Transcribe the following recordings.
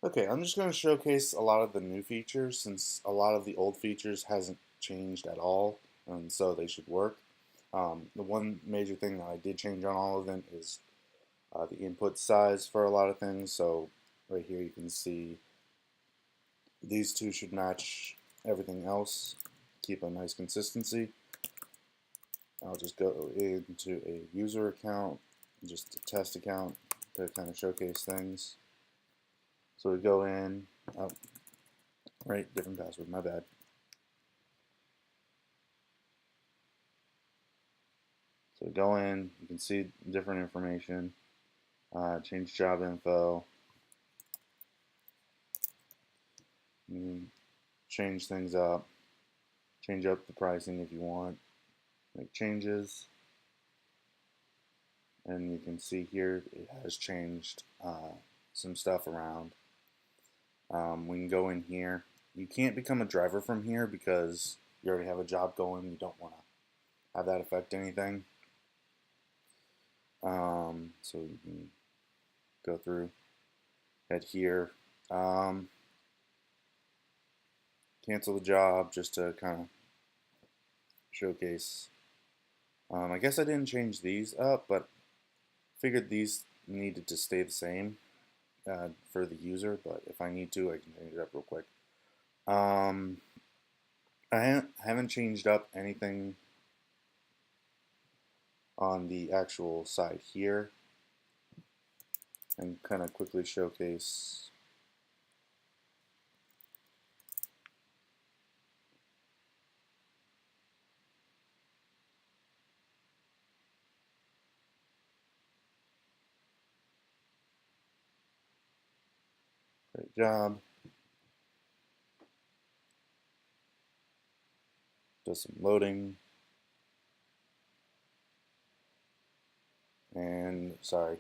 Okay, I'm just going to showcase a lot of the new features since a lot of the old features hasn't changed at all, and so they should work. The one major thing that I did change on all of them is the input size for a lot of things. So right here you can see these two should match everything else, keep a nice consistency. I'll just go into a user account, just a test account to kind of showcase things. So we go in, oh, right, different password, my bad. So go in, you can see different information, change job info, change things up, change up the pricing if you want, make changes, and you can see here it has changed some stuff around. We can go in here. You can't become a driver from here because you already have a job going. You don't want to have that affect anything. So you can go through, head here. Cancel the job just to kind of showcase. I guess I didn't change these up, but figured these needed to stay the same for the user, but if I need to, I can change it up real quick. Um, I haven't changed up anything on the actual side here, and kind of quickly showcase great job. Does some loading, and sorry,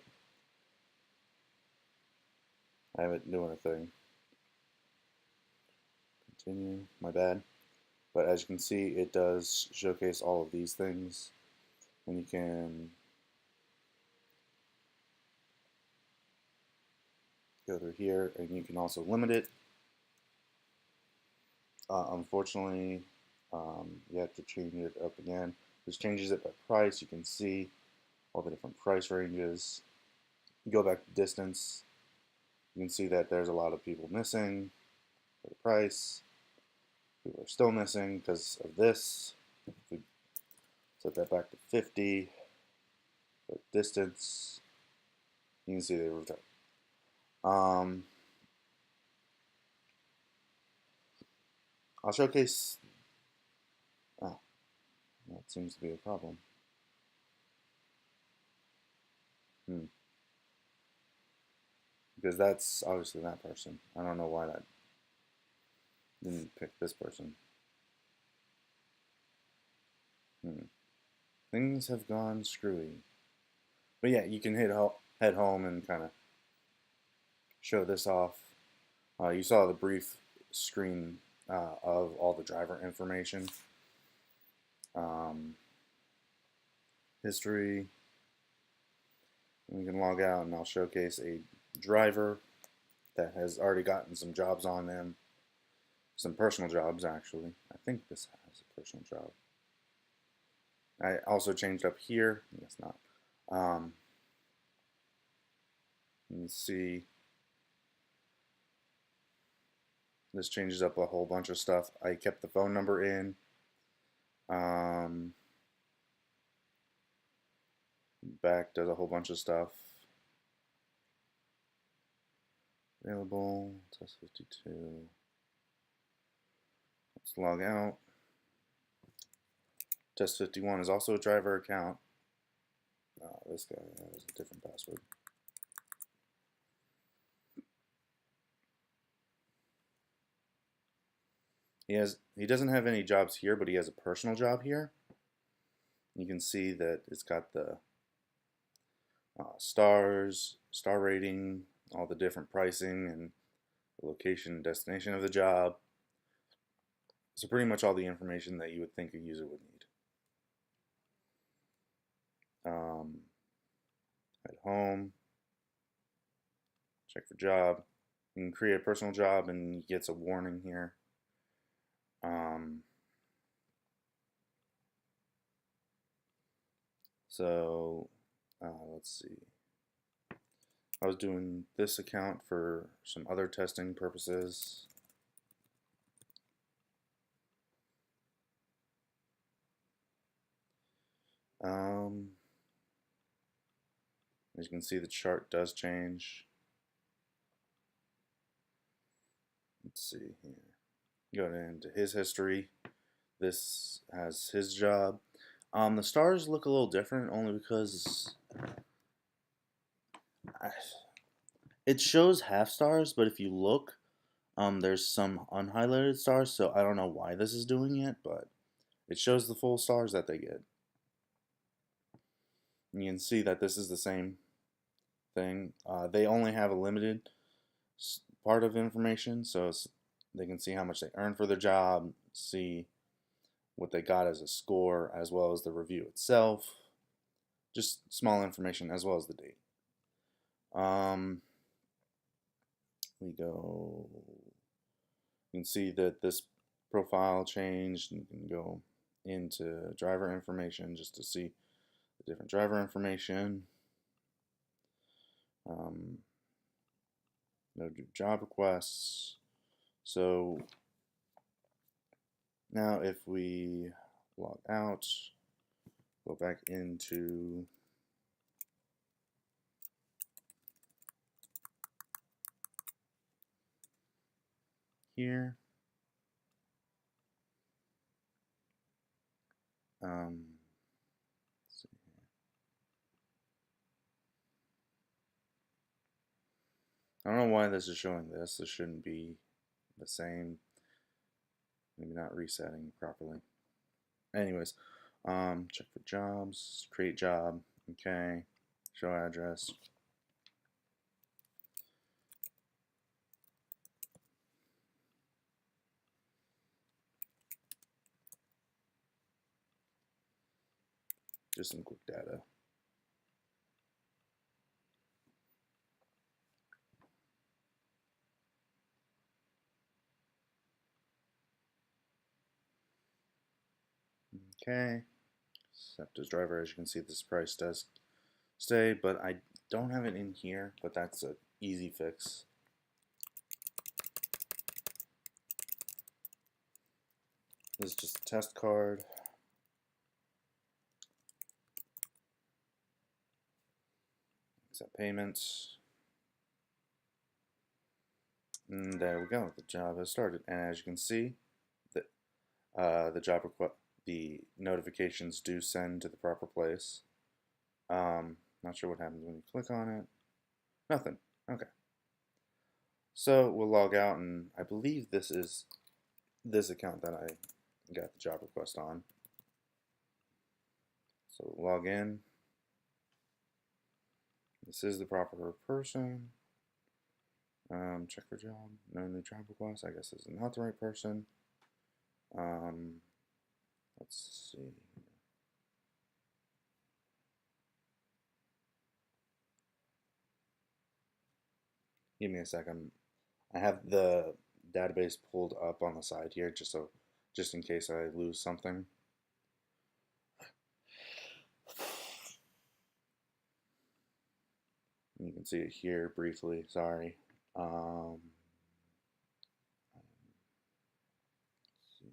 I haven't doing a thing. Continue, my bad. But as you can see, it does showcase all of these things, and you can go through here, and you can also limit it. Unfortunately, you have to change it up again. This changes it by price. You can see all the different price ranges. You go back to distance. You can see that there's a lot of people missing for the price. People are still missing because of this. If we set that back to 50, for distance, you can see they returned. I'll showcase. Oh, that seems to be a problem. Because that's obviously that person. I don't know why that didn't pick this person. Things have gone screwy. But yeah, you can head home and kind of show this off. You saw the brief screen of all the driver information. History. We can log out and I'll showcase a driver that has already gotten some jobs on them. Some personal jobs, actually. I think this has a personal job. I also changed up here. I guess not. You can see this changes up a whole bunch of stuff. I kept the phone number in. Back does a whole bunch of stuff. Available, test 52. Let's log out. Test 51 is also a driver account. This guy has a different password. He doesn't have any jobs here, but he has a personal job here. You can see that it's got the stars, star rating, all the different pricing, and the location and destination of the job. So pretty much all the information that you would think a user would need. At home, check for job. You can create a personal job and he gets a warning here. Um, so let's see. I was doing this account for some other testing purposes. As you can see, the chart does change. Let's see here. Go into his history. This has his job. The stars look a little different only because it shows half stars, but if you look, there's some unhighlighted stars, so I don't know why this is doing it, but it shows the full stars that they get. And you can see that this is the same thing. They only have a limited part of information, so they can see how much they earned for their job, see what they got as a score, as well as the review itself. Just small information as well as the date. We go. You can see that this profile changed. You can go into driver information just to see the different driver information. No job requests. So now if we log out, go back into here. Let's see here. I don't know why this is showing this. This shouldn't be the same. Maybe not resetting properly. Anyways, check for jobs, create job, okay, show address. Just some quick data. Okay, except as driver, as you can see, this price does stay, but I don't have it in here, but that's an easy fix. This is just a test card. Accept payments. And there we go. The job has started. And as you can see, the notifications do send to the proper place. Not sure what happens when you click on it. Nothing. Okay. So we'll log out, and I believe this is this account that I got the job request on. So log in. This is the proper person. Check for job. No new job request. I guess this is not the right person. Let's see. Give me a second. I have the database pulled up on the side here just in case I lose something. You can see it here briefly. Sorry. Let's see.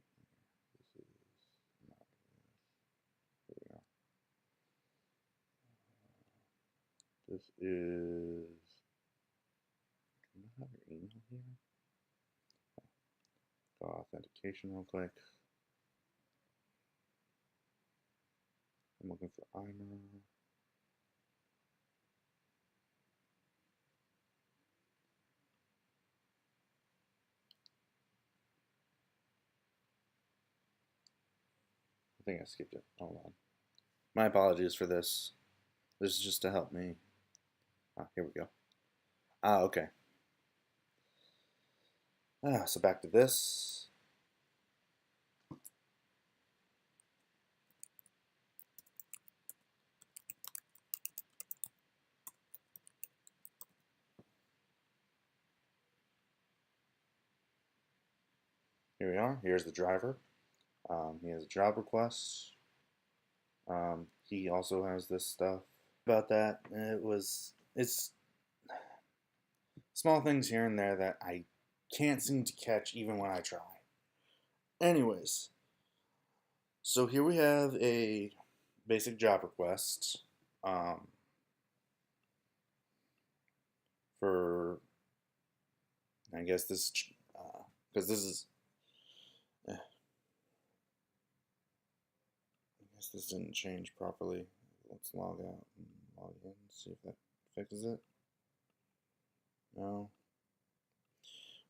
This is. Do you have your email here? Go authentication real quick. I'm looking for IMER. I think I skipped it. Hold on. My apologies for this. This is just to help me. Here we go. Okay. So back to this. here we are. Here's the driver. He has a job request. He also has this stuff. About that, it's small things here and there that I can't seem to catch even when I try. Anyways, so here we have a basic job request for, I guess this, because this is, I guess this didn't change properly. Let's log out and log in, see if that fixes it. No.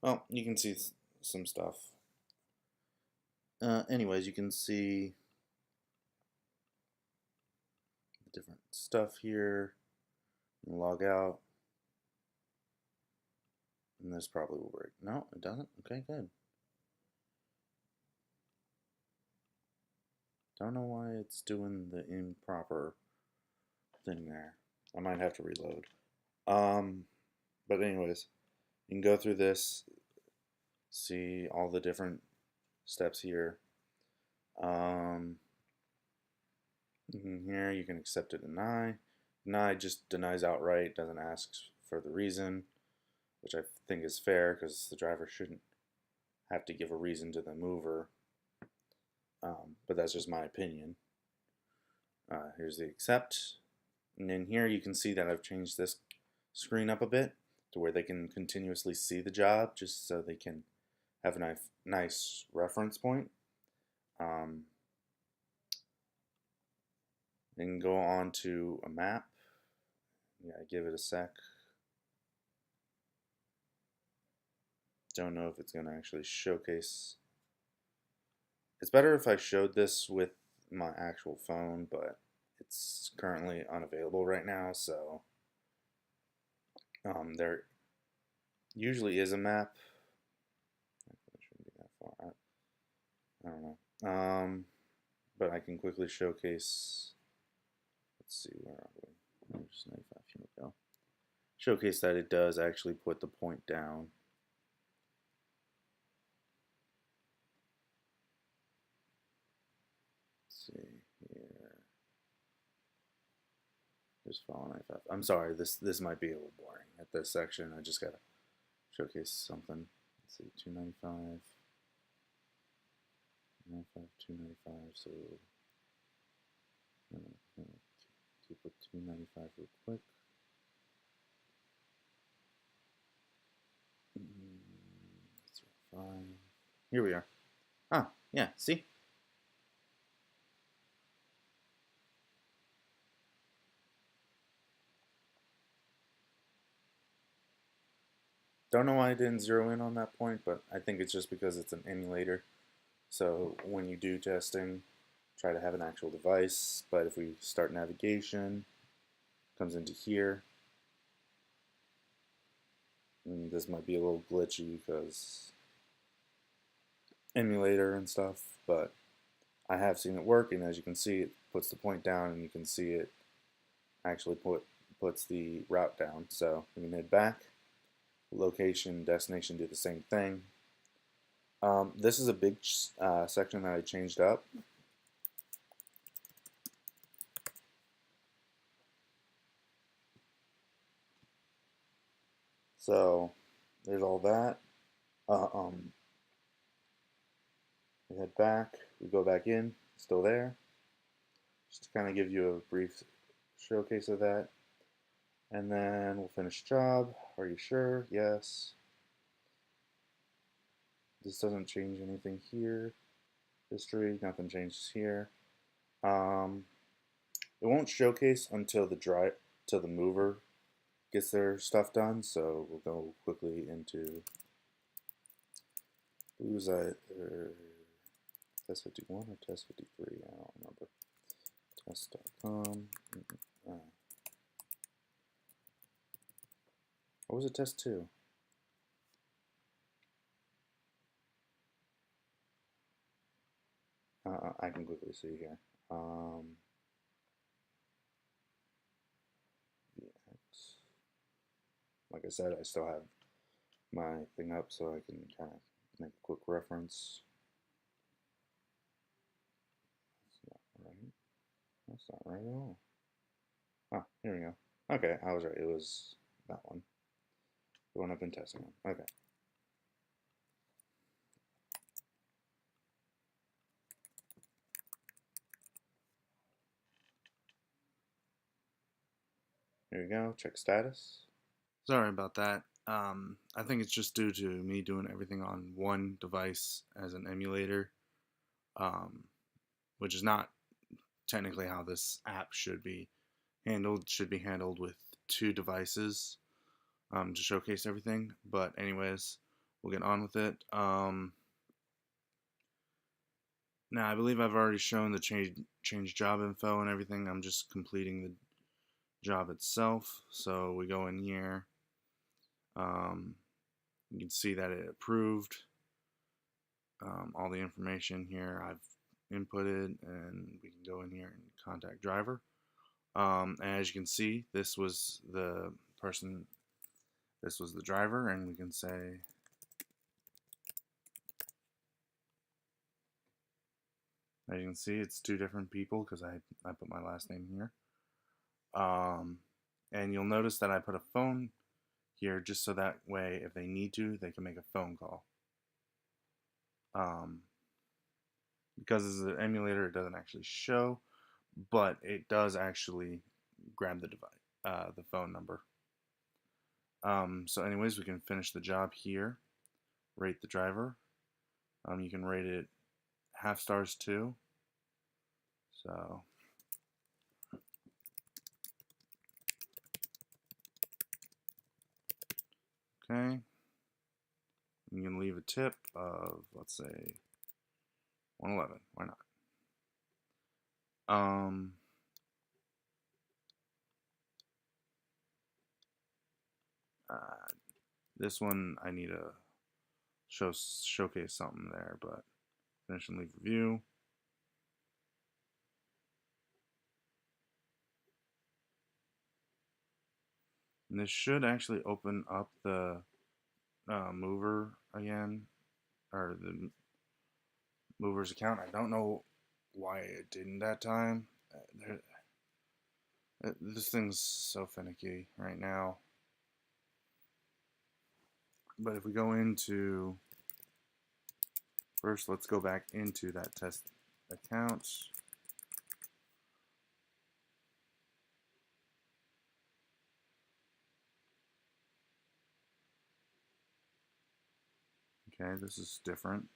Well, you can see some stuff. Anyways, you can see the different stuff here. Log out. And this probably will work. No, it doesn't? Okay, good. Don't know why it's doing the improper thing there. I might have to reload. But anyways, you can go through this, see all the different steps here. Here you can accept it, deny. Deny just denies outright, doesn't ask for the reason, which I think is fair because the driver shouldn't have to give a reason to the mover. But that's just my opinion. Here's the accept. And then here you can see that I've changed this screen up a bit to where they can continuously see the job just so they can have a nice reference point. Then go on to a map. Yeah, give it a sec. Don't know if it's going to actually showcase. It's better if I showed this with my actual phone, but it's currently unavailable right now, so there usually is a map. It shouldn't be that far. I don't know. But I can quickly showcase. Let's see, where are we? Just 95, here we go. Showcase that it does actually put the point down. Let's see here. Just follow 95. I'm sorry, this might be a little boring at this section. I just gotta showcase something. Let's see, 295. 95, 295, so to put 295 real quick. Let's refine. Here we are. Ah, yeah, see? Don't know why I didn't zero in on that point, but I think it's just because it's an emulator. So when you do testing, try to have an actual device. But if we start navigation, comes into here. And this might be a little glitchy because emulator and stuff, but I have seen it work, and as you can see, it puts the point down, and you can see it actually puts the route down. So we can head back. Location, destination do the same thing. This is a big section that I changed up. So there's all that. We head back, we go back in, still there. Just to kind of give you a brief showcase of that. And then we'll finish job. Are you sure? Yes. This doesn't change anything here. History, nothing changes here. It won't showcase until the mover gets their stuff done. So we'll go quickly into who's test 51 or test 53. I don't remember. Test.com. What was it? Test 2. I can quickly see here. Like I said, I still have my thing up so I can kind of Make a quick reference. That's not right. That's not right at all. Ah, here we go. Okay, I was right. It was that one. The one I've been testing on. Okay. Here we go. Check status. Sorry about that. I think it's just due to me doing everything on one device as an emulator, um, which is not technically how this app should be handled. It should be handled with two devices to showcase everything. But anyways, we'll get on with it. Now I believe I've already shown the change job info and everything. I'm just completing the job itself. So we go in here. You can see that it approved all the information here I've inputted, and we can go in here and contact driver. And as you can see, this was the person, this was the driver, and we can say as you can see, it's two different people because I put my last name here. And you'll notice that I put a phone here just so that way if they need to, they can make a phone call. Because as an emulator, it doesn't actually show, but it does actually grab the device, the phone number. So anyways, we can finish the job here. Rate the driver. You can rate it half stars too. So okay. You can leave a tip of, let's say, 111. Why not? This one I need to showcase something there, but finish and leave review. And this should actually open up the mover again, or the mover's account. I don't know why it didn't that time. This thing's so finicky right now. But if we go into, first let's go back into that test account. Okay, this is different.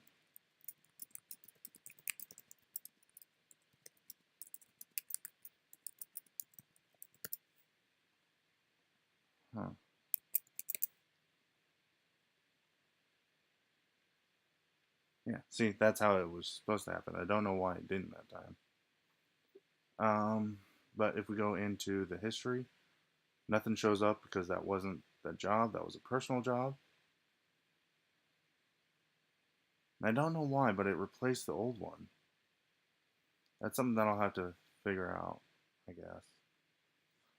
Huh. Yeah, see, that's how it was supposed to happen. I don't know why it didn't that time. But if we go into the history, nothing shows up because that wasn't the job. That was a personal job. I don't know why, but it replaced the old one. That's something that I'll have to figure out, I guess.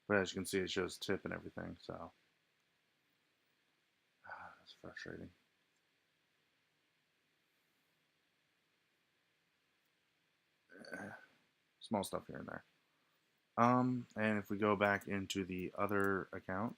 But as you can see, it shows tip and everything, so that's frustrating. Small stuff here and there. And if we go back into the other account,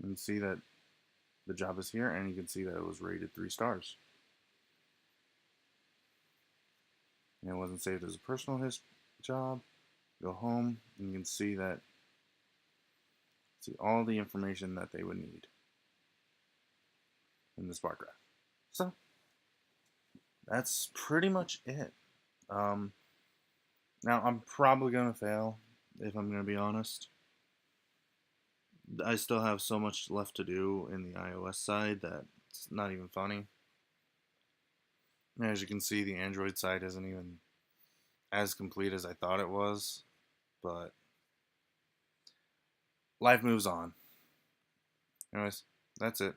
you can see that the job is here, and you can see that it was rated 3 stars. And it wasn't saved as a personal job. Go home, and you can see that, see all the information that they would need in this bar graph. So that's pretty much it. Now I'm probably gonna fail, if I'm gonna be honest. I still have so much left to do in the iOS side that it's not even funny. As you can see, the Android side isn't even as complete as I thought it was, but life moves on. Anyways, that's it.